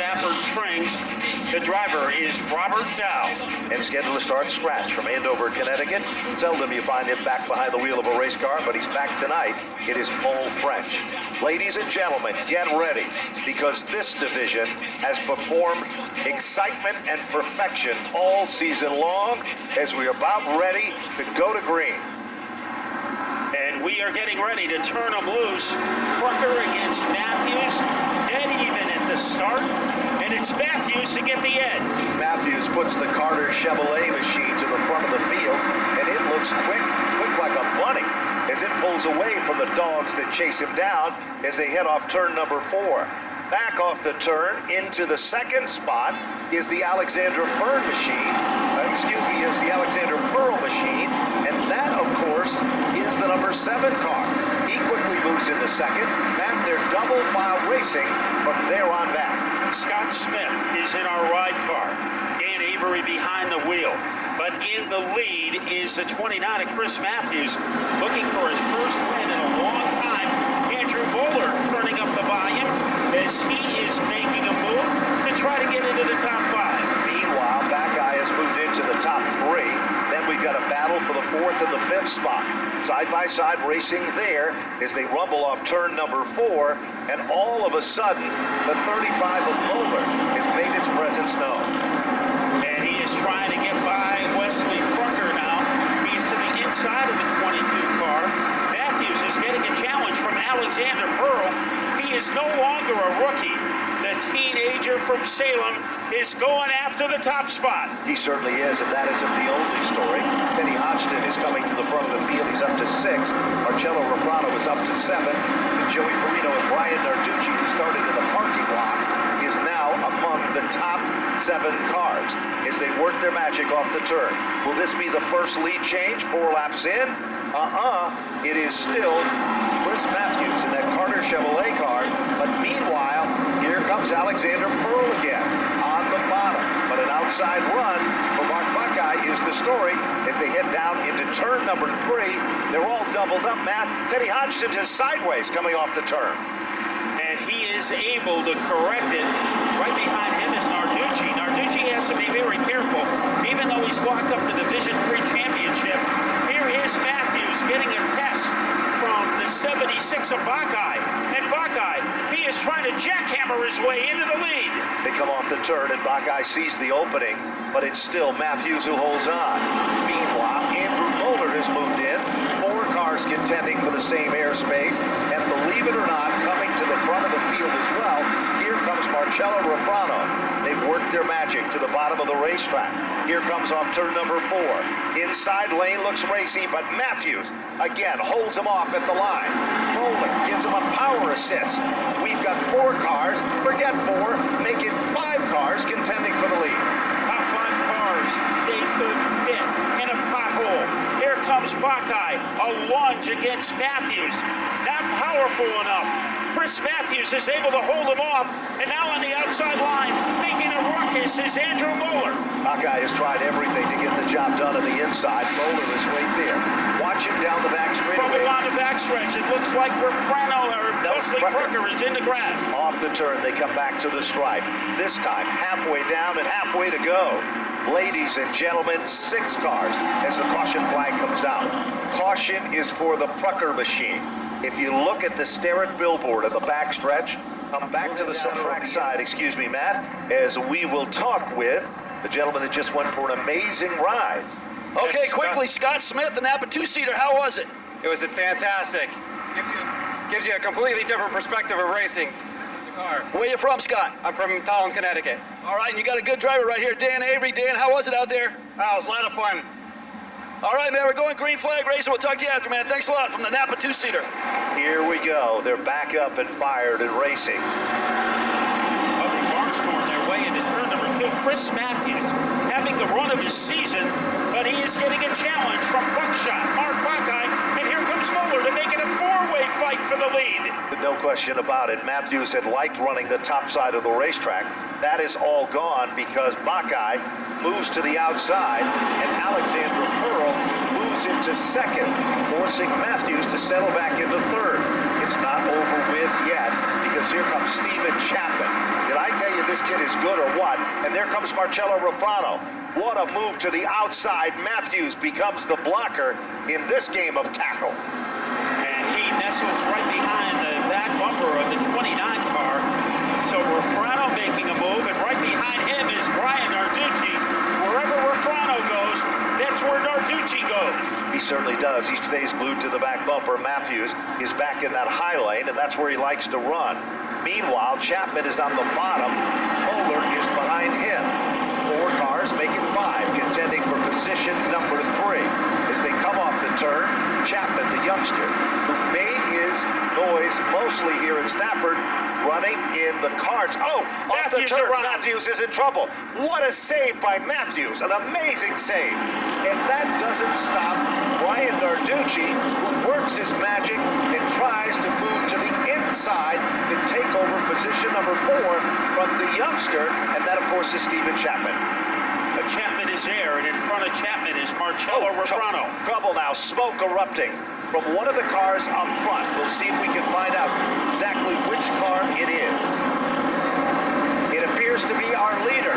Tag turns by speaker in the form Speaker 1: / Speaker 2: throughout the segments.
Speaker 1: Stafford Springs. The driver is Robert Dow.
Speaker 2: And scheduled to start scratch from Andover, Connecticut. Seldom you find him back behind the wheel of a race car, but he's back tonight. It is Paul French. Ladies and gentlemen, get ready, because this division has performed excitement and perfection all season long as we are about ready to go to green.
Speaker 1: And we are getting ready to turn them loose. Rucker against Matthews. Dead even at the start. And it's Matthews to get the edge.
Speaker 2: Matthews puts the Carter Chevrolet machine to the front of the field, and it looks quick like a bunny as it pulls away from the dogs that chase him down as they head off turn number 4. Back off the turn into the second spot is the Alexander Fern machine. Is the Alexander Pearl machine. And that, of course, is the number 7 car. He quickly moves into second. Matt, they're double file racing from there on back.
Speaker 1: Scott Smith is in our ride car. Dan Avery behind the wheel. But in the lead is the 29 of Chris Matthews, looking for his first win in a long time. Andrew Bowler turning up the volume as he is making a move to try to get into the top 5.
Speaker 2: Meanwhile, Buckeye has moved into the top 3. Then we've got a battle for the 4th and the 5th spot. Side-by-side racing there as they rumble off turn number 4. And all of a sudden, the 35 of Bowler has made its presence known.
Speaker 1: And he is trying to get by Wesley Rucker now. He's to the inside of the 22 car. Matthews is getting a challenge from Alexander Pearl. He is no longer a rookie. The teenager from Salem is going after the top spot.
Speaker 2: He certainly is, and that isn't the only story. Kenny Hodgson is coming to the front of the field. He's up to 6. Marcello Rafrano is up to 7. And Joey Farino and Brian Narducci, who started in the parking lot, is now among the top 7 cars as they work their magic off the turn. Will this be the first lead change 4 laps in? It is still Chris Matthews in that Carter Chevrolet car. But meanwhile, here comes Alexander Pearl again on the bottom. But an outside run for Mark Buckeye is the story as they head down into turn number 3. They're all doubled up, Matt. Teddy Hodgson is sideways coming off the turn.
Speaker 1: And he is able to correct it. Right behind him is Narducci. Narducci has to be very careful, even though he's locked up the Division III championship. Here is Matthews getting a test from the 76 of Buckeye. And Buckeye, he is trying to jackhammer his way into the lead.
Speaker 2: They come off the turn and Buckeye sees the opening, but it's still Matthews who holds on. Meanwhile, Andrew Bowler has moved in. 4 cars contending for the same airspace. And believe it or not, coming to the front of the field as well, here comes Marcello Rafrano. They've worked their magic to the bottom of the racetrack. Here comes off turn number 4. Inside lane looks racy, but Matthews again holds him off at the line. Bowler gives him a power assist. We've got 4 cars, forget 4, make it 5 cars contending for the lead.
Speaker 1: Top 5 cars, they could fit in a pothole. Here comes Buckeye, a lunge against Matthews. Not powerful enough. Chris Matthews is able to hold him off, and now on the outside line, making a ruckus is Andrew Bowler.
Speaker 2: Buckeye has tried everything to get the job done on the inside. Bowler is right there. Watch him down the back straightaway.
Speaker 1: Trouble on the backstretch. It looks like Rafrano or Wesley Rucker is in the grass.
Speaker 2: Off the turn, they come back to the stripe. This time, halfway down and halfway to go. Ladies and gentlemen, 6 cars as the caution flag comes out. Caution is for the Prucker machine. If you look at the Starrett billboard at the backstretch, come back to the track side, excuse me, Matt, as we will talk with the gentleman that just went for an amazing ride.
Speaker 3: Okay, quickly, Scott Smith, the Napa 2-seater, how was it?
Speaker 4: It was fantastic. Gives you a completely different perspective of racing.
Speaker 3: Where you from, Scott?
Speaker 4: I'm from Tallinn, Connecticut.
Speaker 3: All right, and you got a good driver right here, Dan Avery. Dan, how was it out there?
Speaker 4: Oh, it was a lot of fun.
Speaker 3: All right, man, we're going green flag racing. We'll talk to you after, man. Thanks a lot from the Napa 2-seater.
Speaker 2: Here we go. They're back up and fired and racing.
Speaker 1: They barnstorm their way into turn number 2. Chris Matthews having the run of his season, but he is getting a challenge from Buckshot, Mark Buckeye, and here comes Bowler to make it a 4-way fight for the lead.
Speaker 2: No question about it. Matthews had liked running the top side of the racetrack. That is all gone because Buckeye moves to the outside and Alexander Pearl moves into second, forcing Matthews to settle back into third. It's not over with yet because because here comes Steven Chapman. Did I tell you this kid is good or what? And there comes Marcello Refrano. What a move to the outside. Matthews becomes the blocker in this game of tackle.
Speaker 1: And he nestles right behind the back bumper of the 29 car. So Refrano making a move, and right behind him is Brian Narducci. Wherever Refrano goes, that's where Narducci goes.
Speaker 2: He certainly does. He stays glued to the back bumper. Matthews is back in that high lane, and that's where he likes to run. Meanwhile, Chapman is on the bottom. Moeller is behind him. 4 cars making 5, contending for position number 3. As they come off the turn, Chapman, the youngster, who made his noise mostly here in Stafford, running in the cars. Oh, off the turn, Matthews is in trouble. What a save by Matthews, an amazing save. If that doesn't stop Brian Narducci, who works his magic and tries to move to the inside to take over position number 4 from the youngster, and that, of course, is Steven Chapman.
Speaker 1: Chapman is there, and in front of Chapman is Marcello Refrano.
Speaker 2: Trouble now, smoke erupting from one of the cars up front. We'll see if we can find out exactly which car it is. It appears to be our leader.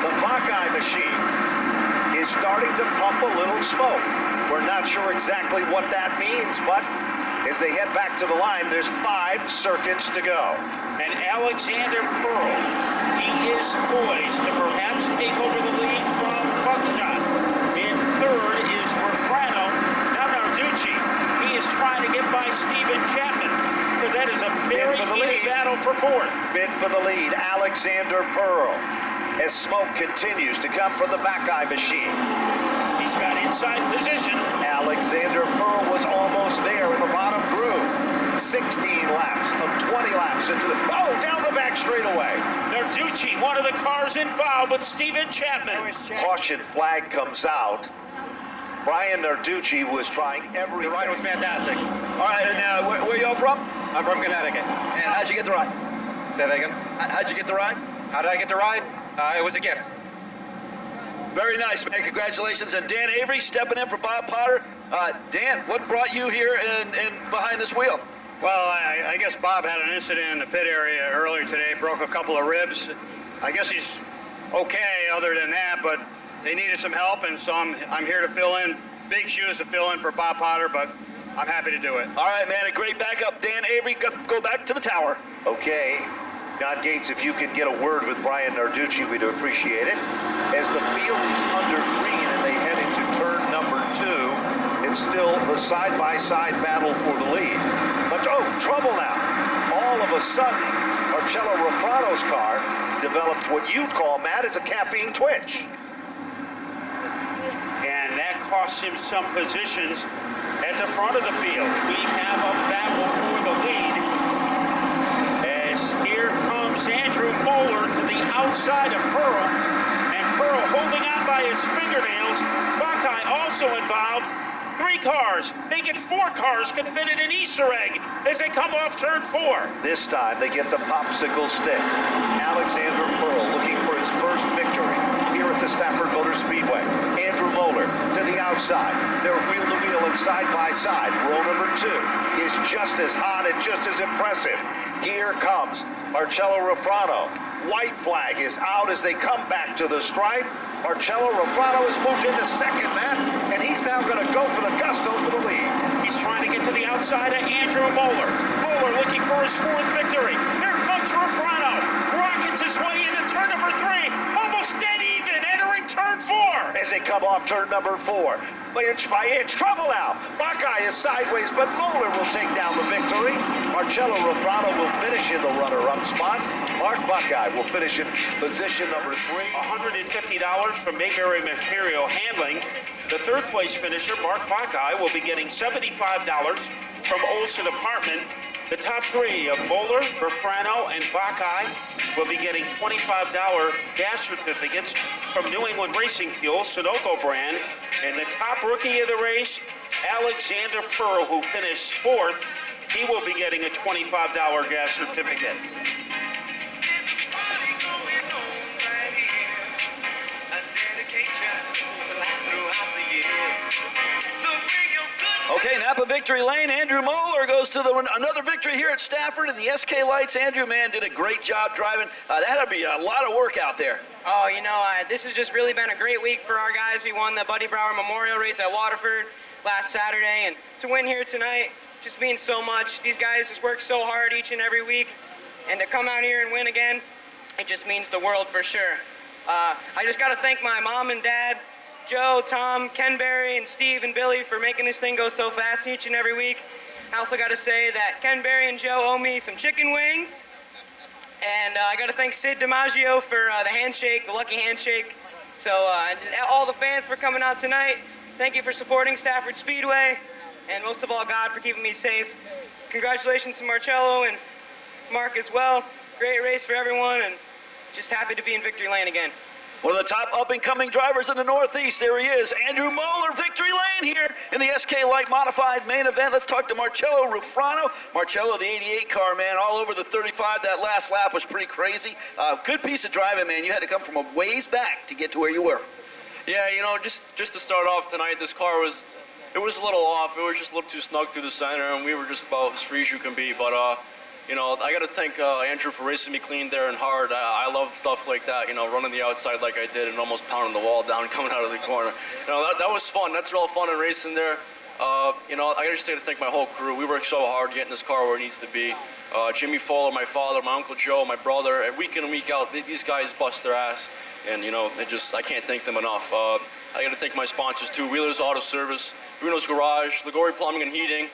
Speaker 2: The Buckeye machine is starting to pump a little smoke. We're not sure exactly what that means, but as they head back to the line, there's 5 circuits to go.
Speaker 1: And Alexander Pearl, he is poised to perhaps take over the lead from Buckshot. In third is Refrano. Now Narducci, he is trying to get by Steven Chapman. So that is a very heated battle for fourth.
Speaker 2: Bid for the lead, Alexander Pearl, as smoke continues to come from the Buckeye machine.
Speaker 1: He's got inside position.
Speaker 2: Alexander Pearl was almost there in the bottom groove. 16 laps of 20 laps into the... Oh, down the back straightaway.
Speaker 1: Narducci, one of the cars involved with Steven Chapman.
Speaker 2: Caution flag comes out. Brian Narducci was trying everything.
Speaker 4: The ride was fantastic.
Speaker 3: All right, and where y'all from?
Speaker 4: I'm from Connecticut.
Speaker 3: And how'd you get the ride?
Speaker 4: Say that again.
Speaker 3: How'd you get the ride?
Speaker 4: How did I get the ride? It was a gift.
Speaker 3: Very nice, man. Congratulations. And Dan Avery stepping in for Bob Potter. Dan, what brought you here and behind this wheel?
Speaker 5: Well, I guess Bob had an incident in the pit area earlier today, broke a couple of ribs. I guess he's okay other than that, but they needed some help, and so I'm here to fill in, big shoes to fill in for Bob Potter, but I'm happy to do it.
Speaker 3: All right, man, a great backup. Dan Avery, go back to the tower.
Speaker 2: Okay. John Gates, if you could get a word with Brian Narducci, we'd appreciate it. As the field is under green and they head into turn number 2, it's still the side-by-side battle for the lead. But, oh, trouble now. All of a sudden, Marcello Refrano's car developed what you'd call, Matt, as a caffeine twitch.
Speaker 1: And that cost him some positions at the front of the field. We have a battle for the lead. As here comes Andrew Moeller to the outside of Pearl. And Pearl holding on by his fingernails. Buckeye also involved. 3 cars, make it 4 cars, could fit in an Easter egg as they come off turn 4.
Speaker 2: This time they get the popsicle sticks. Alexander Pearl looking for his first victory here at the Stafford Motor Speedway. Andrew Moeller to the outside. They're wheel to wheel and side by side. Row number 2 is just as hot and just as impressive. Here comes Marcello Refrano. White flag is out as they come back to the stripe. Marcello Refrano has moved into second, Matt, and he's now going to go for the gusto for the lead.
Speaker 1: He's trying to get to the outside of Andrew Moeller. Moeller looking for his 4th victory. Here comes Refrano. Rockets his way into turn number 3. Almost dead even, entering turn 4.
Speaker 2: As they come off turn number 4. Inch by inch, trouble now. Buckeye is sideways, but Moeller will take down the victory. Marcello Refrano will finish in the runner-up spot. Mark Buckeye will finish in position number 3.
Speaker 1: $150 from Mayberry Material Handling. The 3rd place finisher, Mark Buckeye, will be getting $75 from Olson Apartment. The top 3 of Moeller, Refrano, and Buckeye will be getting $25 gas certificates from New England Racing Fuel, Sunoco brand. And the top rookie of the race, Alexander Pearl, who finished 4th, he will be getting a $25 gas certificate.
Speaker 3: Okay, Napa Victory Lane. Andrew Moeller goes to another victory here at Stafford in the SK Lights. Andrew, man, did a great job driving. That'll be a lot of work out there.
Speaker 6: Oh, this has just really been a great week for our guys. We won the Buddy Brower Memorial Race at Waterford last Saturday, and to win here tonight just means so much. These guys just work so hard each and every week, and to come out here and win again, it just means the world for sure. I just got to thank my mom and dad, Joe, Tom, Ken Berry, and Steve and Billy for making this thing go so fast each and every week. I also got to say that Ken Berry and Joe owe me some chicken wings. And I got to thank Sid DiMaggio for the handshake, the lucky handshake. So and all the fans for coming out tonight. Thank you for supporting Stafford Speedway. And most of all, God for keeping me safe. Congratulations to Marcello and Mark as well. Great race for everyone, and just happy to be in victory lane again.
Speaker 3: One of the top up-and-coming drivers in the Northeast. There he is, Andrew Moeller, victory lane here in the SK Light Modified main event. Let's talk to Marcello Ruffano. Marcello, the 88 car, man, all over the 35. That last lap was pretty crazy. Good piece of driving, man. You had to come from a ways back to get to where you were.
Speaker 7: Yeah, just to start off tonight, this car was a little off. It was just a little too snug through the center, and we were just about as free as you can be. But I got to thank Andrew for racing me clean there and hard. I love stuff like that, running the outside like I did and almost pounding the wall down coming out of the corner. That was fun. That's real fun in racing there. I just got to thank my whole crew. We worked so hard getting this car where it needs to be. Jimmy Fowler, my father, my Uncle Joe, my brother, week in and week out, these guys bust their ass. And, I can't thank them enough. I got to thank my sponsors, too. Wheeler's Auto Service, Bruno's Garage, Ligori Plumbing and Heating,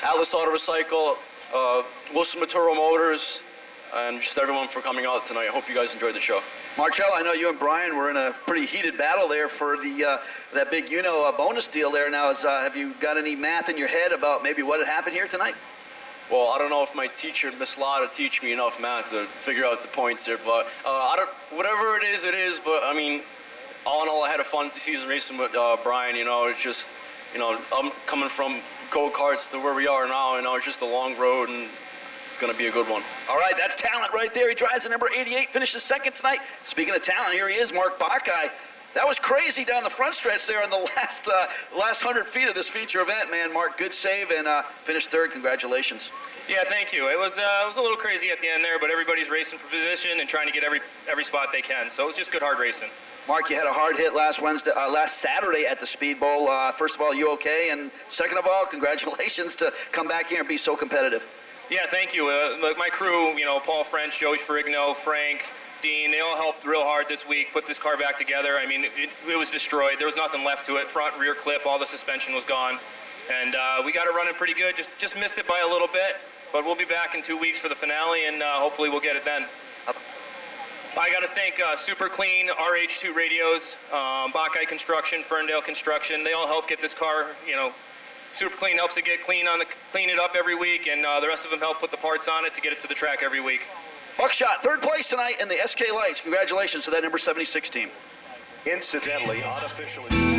Speaker 7: Atlas Auto Recycle, Wilson Maturo Motors, and just everyone for coming out tonight. I hope you guys enjoyed the show.
Speaker 3: Marcello, I know you and Brian were in a pretty heated battle there for that big bonus deal there. Now, have you got any math in your head about maybe what had happened here tonight?
Speaker 7: Well, I don't know if my teacher, Miss Lotta, teach me enough math to figure out the points there, but whatever it is, it is. But I mean, all in all, I had a fun season racing with Brian. It's just, I'm coming from go-karts to where we are now. It's just a long road, and it's going to be a good one.
Speaker 3: All right, that's talent right there. He drives the number 88, finishes second tonight. Speaking of talent, here he is, Mark Bacai. That was crazy down the front stretch there in the last 100 feet of this feature event, man. Mark, good save and finished third. Congratulations.
Speaker 4: Yeah, thank you. It was a little crazy at the end there, but everybody's racing for position and trying to get every spot they can. So it was just good hard racing.
Speaker 3: Mark, you had a hard hit last Saturday at the Speed Bowl. First of all, you okay? And second of all, congratulations to come back here and be so competitive.
Speaker 4: Yeah, thank you. My crew, Paul French, Joey Ferrigno, Frank, Dean, they all helped real hard this week, put this car back together. I mean, it was destroyed. There was nothing left to it. Front, rear clip, all the suspension was gone. And we got it running pretty good. Just missed it by a little bit. But we'll be back in 2 weeks for the finale, and hopefully we'll get it then. I got to thank Super Clean, RH2 Radios, Bacai Construction, Ferndale Construction. They all help get this car, Super Clean helps it get clean it up every week, and the rest of them help put the parts on it to get it to the track every week.
Speaker 3: Buckshot, third place tonight in the SK Lights. Congratulations to that number 76 team.
Speaker 2: Incidentally, unofficially.